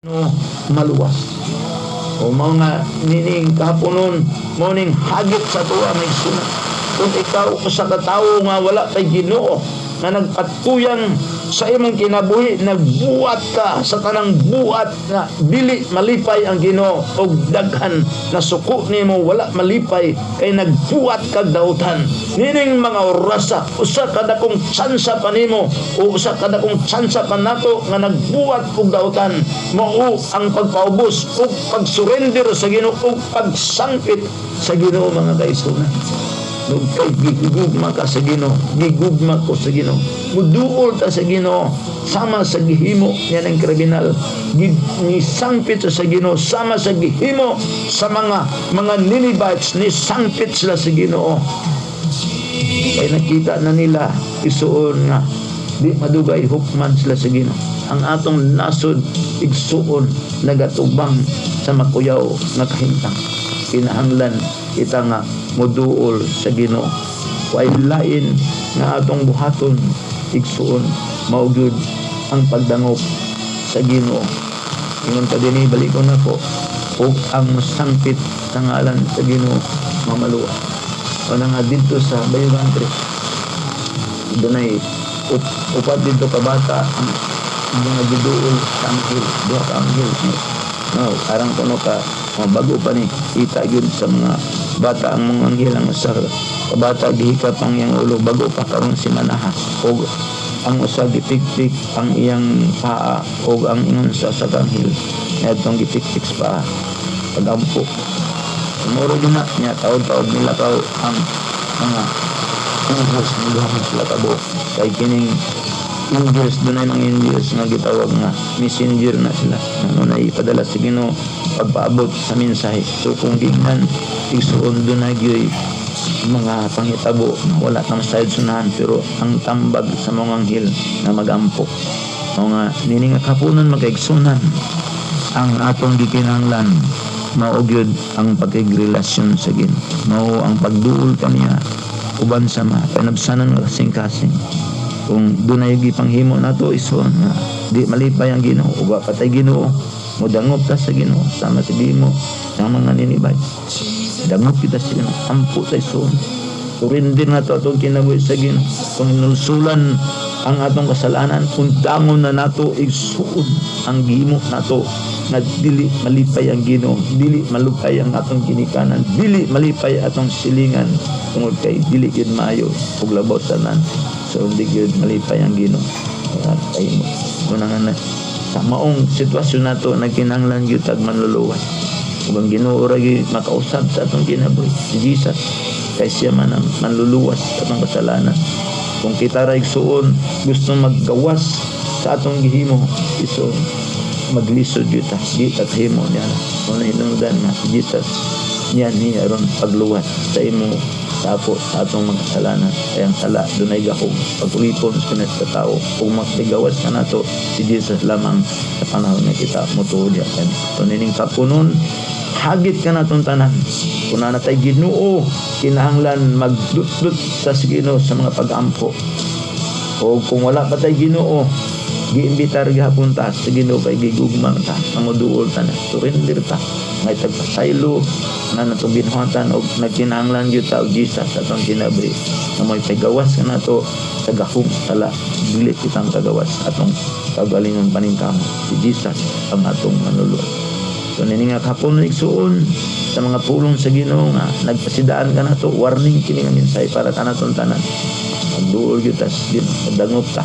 no maluwas. O mga nining kahaponon morning hagit sa tuwa may suna. Kung ikaw sa katawo nga wala kay Ginoo nga nagpatuyang sa imong kinabuhi, nagbuhat ka sa tanang buhat nga dili malipay ang Ginoo, og daghan na suko nimo wala malipay kay nagbuhat kag dautan. Nining mga orasa usa kada kong tsansa pa nimo o usa kada kong tsansa pa nato nga nagbuhat og dautan, mao ang pagpaubos ug pagsurrender sa Ginoo ug pagsangkit sa Ginoo mga kaigsunan. Nung kay gigugma ka sa Ginoo, gigugma ko sa Ginoo, muduol ta sa Ginoo, sama sa gihimo niya ng kriminal, nisangpit sa Ginoo, sama sa gihimo sa mga Ninevites, nisangpit sila sa Ginoo. Kaya nakita na nila isuon nga di madugay hukman sila sa Ginoo. Ang atong nasod igsuon nagatubang sa makuyaw nga kahimtang. Kinahanglan kita nga moduol sa Ginoo. Way lain nga atong buhaton igsuon mao gyud ang pagdangop sa Ginoo. Ingon pa dinhi balikon nako ug ang musangpit sa ngalan sa Ginoo mamaluwa. Wala nga dito sa Bayugan 3 dunay upat dito ka bata ang mga giduol sa anghel, duha ka anghel. No, arang kuno ka bago pa ni kita yun sa mga bata ang mga anghel ang usa ka bata gihikap ang iyang ulo bago pa karon si manaha og ang usa gipikpik ang iyang paa og ang ingon sa anghel adtong gipikpik sa paa pagampo moro din na niya taod-taod nila ang mga angels nila sila kabo kay kining angels dunay mga angels nga gitawag nga messenger na sila nga ipadala sa Ginoo pagpaabot sa mensahe. So kung gignan igsuon dunay gyud mga panghitabo wala nang side sunahan pero ang tambag sa mga anghel na magampo mga nining kapunon magaigsunan ang atong gikinahanglan mao gyud ang pagkigrelasyon sa Ginoo, mao ang pagduol kaniya uban sa panabsanan nga kasing-kasing. Kung dunay gipanghimo nato ison nga di malipay ang Ginoo ug patay Ginoo modangop ta sa Ginoo sama sa Ginoo sa mga Ninevites. Dangop kita sa Ginoo, ampo ta ison. Surrender na to atong kinabuhi sa Ginoo. Kung nulsulan ang atong kasalanan, undangon na nato igsuon ang gihimo nato nga dili malipay ang Ginoo, dili malupay ang atong ginikanan, dili malipay atong silingan tungod kay dili gyud maayo ug labaw tanan. So hindi gyud malipay ang Ginoo. Kay mo kunangan na sa maong sitwasyon nato nagkinahanglan gyud tag manluluwas. Ug ang Ginoo ra gyud makausab sa atong kinabuhi, si Jesus kay siya man ang manluluwas sa atong kasalanan. Kung kita ra igsuon gusto maggawas sa atong gihimo, iso maglisod gyud ta di himo niya. Una hinungdan nga si Jesus niya ron pagluwas sa imo tapo sa atong mga kasalanan. Kaya ang sala dunay gahom pagulipon sa tao ug magtigawas ka nato si Jesus lamang sa panahon nga kita motuod yan. So nining kapunon hagit ka natong tanan kun na tay Ginoo kinahanglan magdutdut sa Ginoo sa mga pag-ampo o kung wala pa tay Ginoo giimbitar gihapon ta sa Ginoo kay gigugmang ta mamuduol ta na surrender ta ngay tagpasaylo na natong binuhatan og nagkinahanglan gyud ta og Jesus atong kinabuhi na may pagawas ka nato sa gahom sala dili kitang kagawas atong kagalingon paningkamo si Jesus ang atong manluluwas. So nini nga kapon igsuon sa mga pulong sa Ginoo nga nagpasidaan ka nato warning kini nga mensahe para kanatong tanan magduol gyud ta dangop ta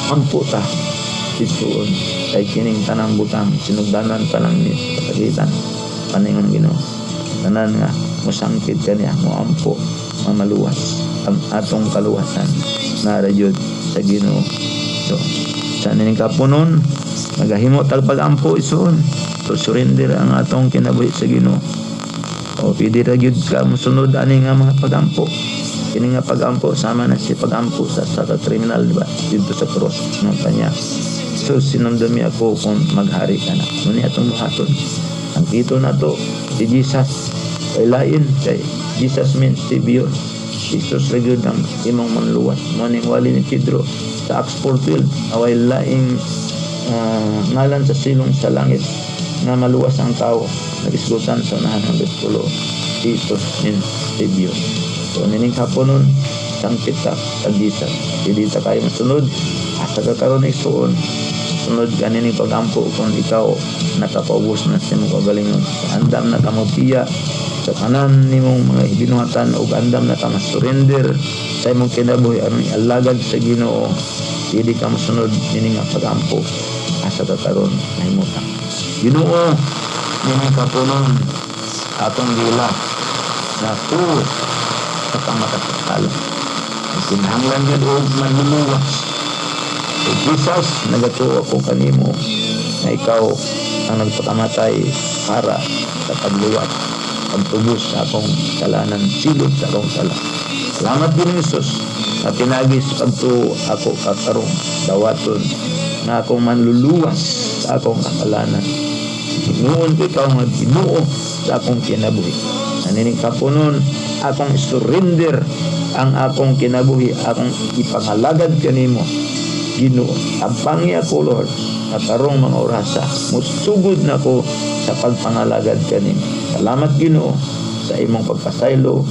ampo ta igsuon kay kining tanang butang sinugdanan pa lang ni kapagitan paningon Ginoo tanan nga musangkit kaniya moampo mamaluwas ang atong kaluwasan nara jud sa Ginoo. So sa nining kapunon magahimo tag pag-ampo ison to surrender ang atong kinabuhi sa Ginoo. O pwede ra gyud ka mosunod ani nga mga pag-ampo. Kini nga pag-ampo sama na si pag-ampo sa kriminal diba dito sa cross ng kanya. So sinumdumi ako kung maghari ka na. Muni atong buhaton. Ang tito na to si Jesus ay lain kay Jesus means Savior. Jesus ra gyud ang imong manluwas. Muning wali ni Pedro sa Acts 4:12 away laing ngalan sa silong sa langit nga maluwas ang tao nagisgutan sa unahan ng bersikulo dito nin review. So nining kaponon sang kita tagisan hindi ta kayo masunod asa ka karon igsuon sunod ganin pagampo kung ikaw nakapaubos na sa imong kagalingon andam na kamo piya sa kanan nimong mga ibinuhatan ug andam na ka surrender sa imong kinabuhi aron ialagad sa Ginoo hindi ka masunod nining pagampo asa ka karon nahimutan Ginoo nining kaponon atong gila na tuwa sa pangmakasakalo kinahanglan yun o manluluwas so Jesus nagatuo ako kanimo na ikaw ang nagpakamatay para sa pagluwas pagtubos sa akong salanan silot sa akong sala salamat din Jesus na tinagis pagtuo ako kakarong dawaton na akong manluluwas sa akong kasalanan Ginoo ko ikaw nga Ginoo sa akong kinabuhi nanining kapunon akong surrender ang akong kinabuhi akong ipangalagad kanimo Ginoo tabangi ako Lord na karong mga orasa musugod na ko sa pagpangalagad kanimo salamat Ginoo sa imong pagpasaylo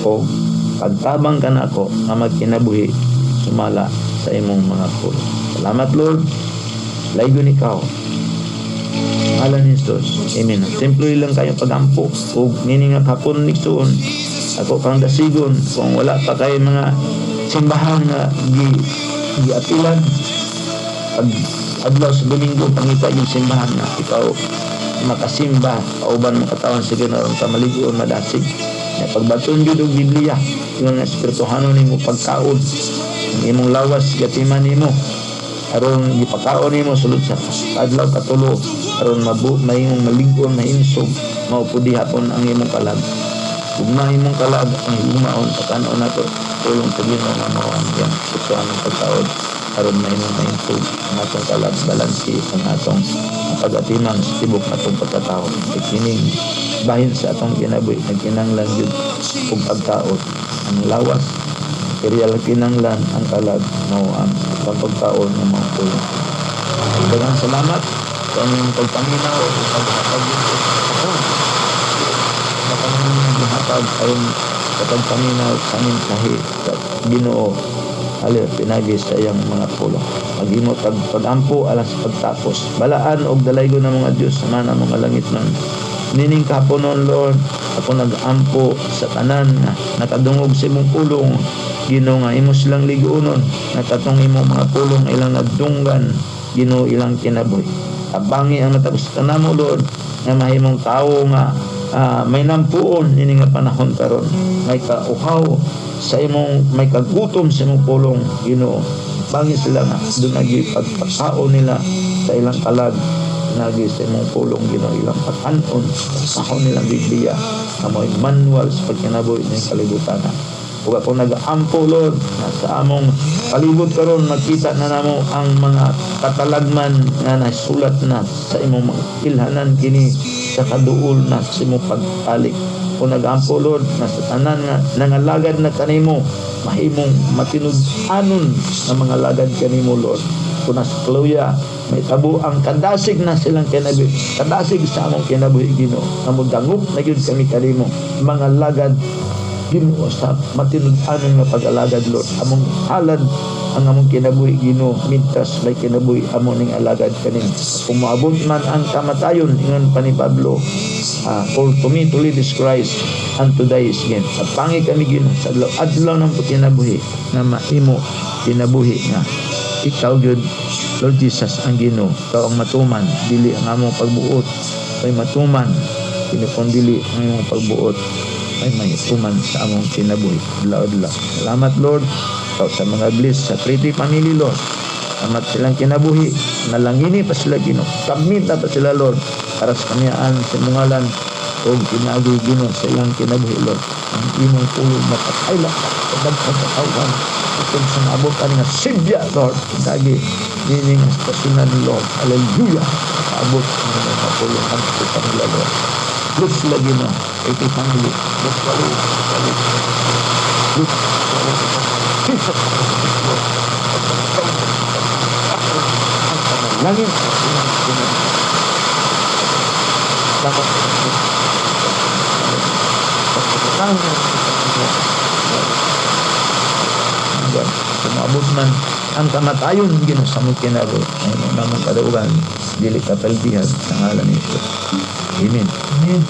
o pagtabang ka na ako na magkinabuhi sumala sa imong mga pulo salamat Lord laygon ikaw ngalan ni Jesus amen simple lang kayong pagampo ug nining nga hapon nigsuon ako kang dasigon kung wala pa kay mga simbahan nga giatilan pag adlaw sa Domingo pangita yung simbahan na ikaw makasimba pauban mo katawan sa Ginoo ka maligon madasig na pagbaton gyud og Biblia yung espirituhanon nimo pagkaod ang imong lawas gatiman nimo aron gipakaon nimo sulod sa adlaw katulo aron mahimong maligon mahinsog maupudi hapon ang imong kalag ug mahimong kalag ang lumaon sa kanon nato tulong sa Ginoo nga mao ang yan kutuan ng pagkaod aron mahimong mahinsog ang atong kalag balansi ang atong pag-atiman sa tibok natong pagkatao kining bahin sa atong kinabuhi nagkinahanglan gyud ug pagkaod ang lawas material kinahanglan ang kalag mao ang pagkaon ng mga tulong daghang salamat sa inyong pagpaminaw o pagpapagod ako na kami naghatag ayon sa pagpaminaw sa aming sahi sa Ginoo alir pinagis sa iyang mga pulong maghimo pag-ampo alas pagtapos balaan og dalaygon ng mga Dios sa mana mga langit nun nining kaponon Lord ako nag-ampo sa tanan nga nakadungog sa imong pulong Ginoo nga imo silang liguonon nakatong imong mga pulong ilang nagdunggan Ginoo ilang kinabuhi tabangi ang matapos kanamo Lord nga mahimong tao nga may nampuon ini nga panahon karon may kauhaw sa imong may kagutom sa imong pulong Ginoo bangi sila nga dunagi pagpakaon nila sa ilang kalag nagi sa imong pulong Ginoo ilang pag-anon pagpakaon nilang Biblia nga may manual sa pagkinabuhi ng kalibutan ug ako nag-ampo Lord na sa among palibot karon makita na namo ang mga katalagman nga nasulat na sa imong mga ilhanan kini sa kaduol na sa imong pagtalik o nag-ampo Lord na sa tanan nga nangalagad na kanimo mahimong matinud-anon na mga lagad kanimo Lord kung sa Kluya may tabo ang kadasig na silang kinabuhi kadasig sa among kinabuhi Ginoo na mudangup na gyud kami kanimo mga lagad Ginoo sa matinud-anon nga pag-alagad Lord among halad ang among kinabuhi Ginoo mintas may kinabuhi amo ning alagad kanin kung moabot man ang kamatayon ingon pa ni Pablo or to me to live is Christ and to die is gain sa pangi kami Ginoo sa adlaw ng kinabuhi na mahimo kinabuhi nga ikaw gyud Lord Jesus ang Ginoo ikaw ang matuman dili ang among pagbuot kay matuman kini kun dili ang among pagbuot ay may tuman sa among kinabuhi adlaw-adlaw. Salamat Lord sa mga bliss sa Pretty Family Lord. Salamat silang kinabuhi nalangini pa sila Ginoo. Kamit na pa sila Lord para sa kamiyaan sa mungalan o kinabuhi Ginoo sa ilang kinabuhi Lord. Ang imong tulong makakaila sa daghang katawan kung sa naabotan nga sibya Lord dagi nining estasyonan ni Lord. Hallelujah. Kaabot ng mga tulungan sa kanila Lord. Bless lagi na ito family. Bless lagi. Bless lagi. Langit. Dapat Sumabot man ang kamatayon ginasamot kinaro ay namang kadaugan dili kapalbihan sa ngalan ni Jesus. Amen. Amen.